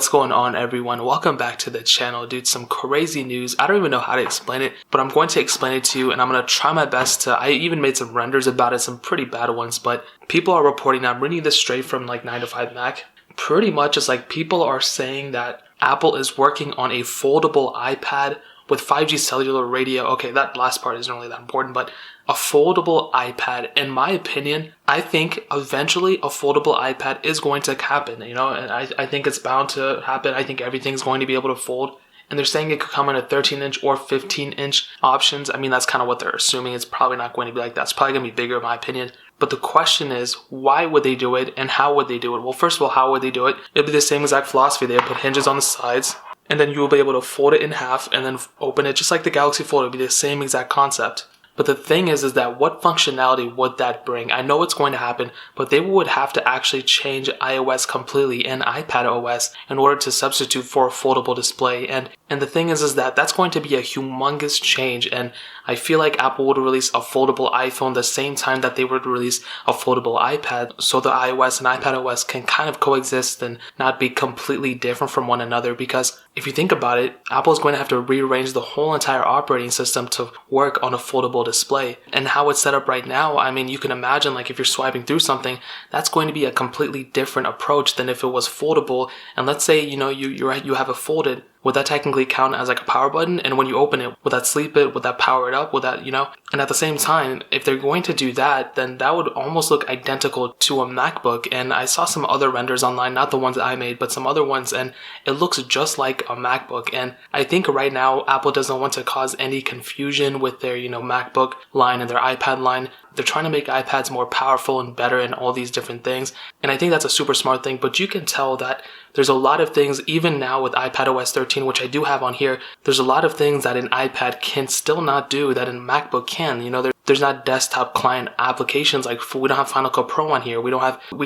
What's going on, everyone? Welcome back to the channel. Dude, some crazy news. I don't even know how to explain it, but I'm going to explain it to you, and I'm going to try my best to. I even made some renders about it, some pretty bad ones, but people are reporting, I'm reading this straight from like 9to5Mac. Pretty much it's like people are saying that Apple is working on a foldable iPad with 5G cellular radio. Okay, that last part isn't really that important, but a foldable iPad. In my opinion, I think eventually a foldable iPad is going to happen, and I think it's bound to happen. I think everything's going to be able to fold. And they're saying it could come in a 13-inch or 15-inch options. I mean, that's kind of what they're assuming. It's probably not going to be like that. It's probably going to be bigger, in my opinion. But the question is, why would they do it and how would they do it? Well, first of all, how would they do it? It'd be the same exact philosophy. They would put hinges on the sides, and then you will be able to fold it in half and then open it just like the Galaxy Fold. It would be the same exact concept. But the thing is that what functionality would that bring? I know it's going to happen, but they would have to actually change iOS completely and iPad OS in order to substitute for a foldable display. And the thing is that that's going to be a humongous change. And I feel like Apple would release a foldable iPhone the same time that they would release a foldable iPad, so the iOS and iPad OS can kind of coexist and not be completely different from one another. Because if you think about it, Apple is going to have to rearrange the whole entire operating system to work on a foldable display. And how it's set up right now, I mean, you can imagine like if you're swiping through something, that's going to be a completely different approach than if it was foldable. And let's say, you have it folded. Would that technically count as like a power button? And when you open it, would that sleep it? Would that power it up? Would that, And at the same time, if they're going to do that, then that would almost look identical to a MacBook. And I saw some other renders online, not the ones that I made, but some other ones, and it looks just like a MacBook. And I think right now, Apple doesn't want to cause any confusion with their, MacBook line and their iPad line. They're trying to make iPads more powerful and better and all these different things. And I think that's a super smart thing, but you can tell that there's a lot of things, even now with iPadOS 13, which I do have on here, there's a lot of things that an iPad can still not do that a MacBook can. There's not desktop client applications. Like we don't have Final Cut Pro on here. We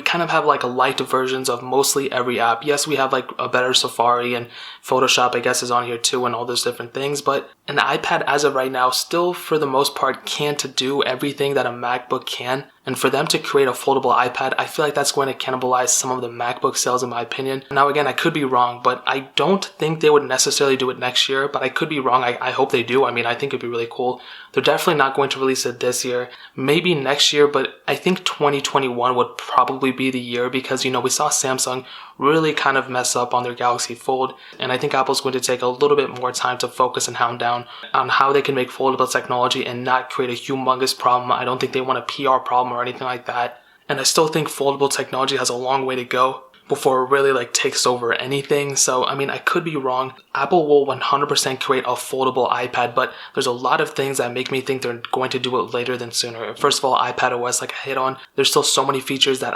kind of have like a light versions of mostly every app. Yes, we have like a better Safari, and Photoshop, I guess, is on here too, and all those different things. But an iPad as of right now still for the most part can't do everything that a MacBook can. And for them to create a foldable iPad, I feel like that's going to cannibalize some of the MacBook sales, in my opinion. Now, again, I could be wrong, but I don't think they would necessarily do it next year, but I could be wrong. I hope they do. I mean, I think it'd be really cool. They're definitely not going to release it this year, maybe next year, but I think 2021 would probably be the year because, we saw Samsung really kind of mess up on their Galaxy Fold, and I think Apple's going to take a little bit more time to focus and hound down on how they can make foldable technology and not create a humongous problem. I don't think they want a PR problem or anything like that, and I still think foldable technology has a long way to go before it really takes over anything. So, I mean, I could be wrong. Apple will 100% create a foldable iPad, but there's a lot of things that make me think they're going to do it later than sooner. First of all, iPad OS, like I hit on, there's still so many features that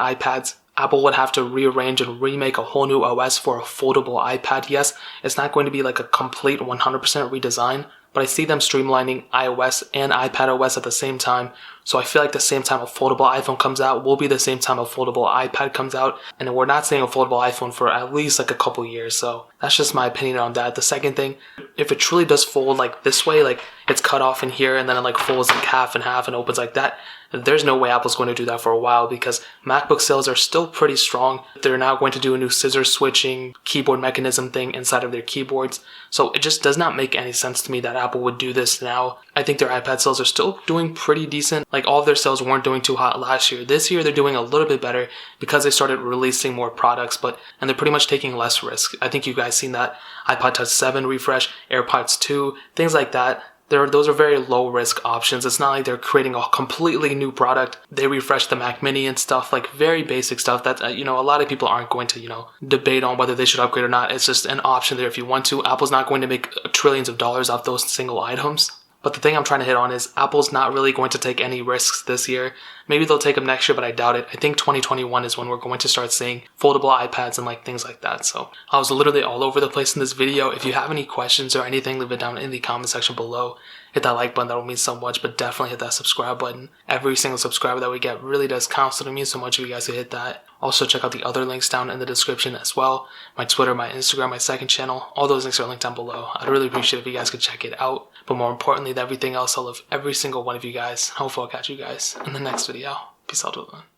Apple would have to rearrange and remake a whole new OS for a foldable iPad. Yes, it's not going to be like a complete 100% redesign, but I see them streamlining iOS and iPad OS at the same time. So I feel like the same time a foldable iPhone comes out will be the same time a foldable iPad comes out. And we're not seeing a foldable iPhone for at least like a couple years. So that's just my opinion on that. The second thing, if it truly does fold like this way, like it's cut off in here and then it folds like half and half and opens like that, there's no way Apple's going to do that for a while because MacBook sales are still pretty strong. They're now going to do a new scissor switching keyboard mechanism thing inside of their keyboards. So it just does not make any sense to me that Apple would do this now. I think their iPad sales are still doing pretty decent. Like all of their sales weren't doing too hot last year. This year they're doing a little bit better because they started releasing more products, and they're pretty much taking less risk. I think you guys seen that iPod Touch 7 refresh, AirPods 2, things like that. Those are very low risk options. It's not like they're creating a completely new product. They refresh the Mac Mini and stuff, like very basic stuff that, a lot of people aren't going to, debate on whether they should upgrade or not. It's just an option there if you want to. Apple's not going to make trillions of dollars off those single items. But the thing I'm trying to hit on is Apple's not really going to take any risks this year. Maybe they'll take them next year, but I doubt it. I think 2021 is when we're going to start seeing foldable iPads and things like that. So I was literally all over the place in this video. If you have any questions or anything, leave it down in the comment section below. Hit that like button, that will mean so much, but definitely hit that subscribe button. Every single subscriber that we get really does count, so it means so much if you guys could hit that. Also check out the other links down in the description as well. My Twitter, my Instagram, my second channel, all those links are linked down below. I'd really appreciate it if you guys could check it out. But more importantly than everything else, I love every single one of you guys. Hopefully I'll catch you guys in the next video. Peace out, everyone.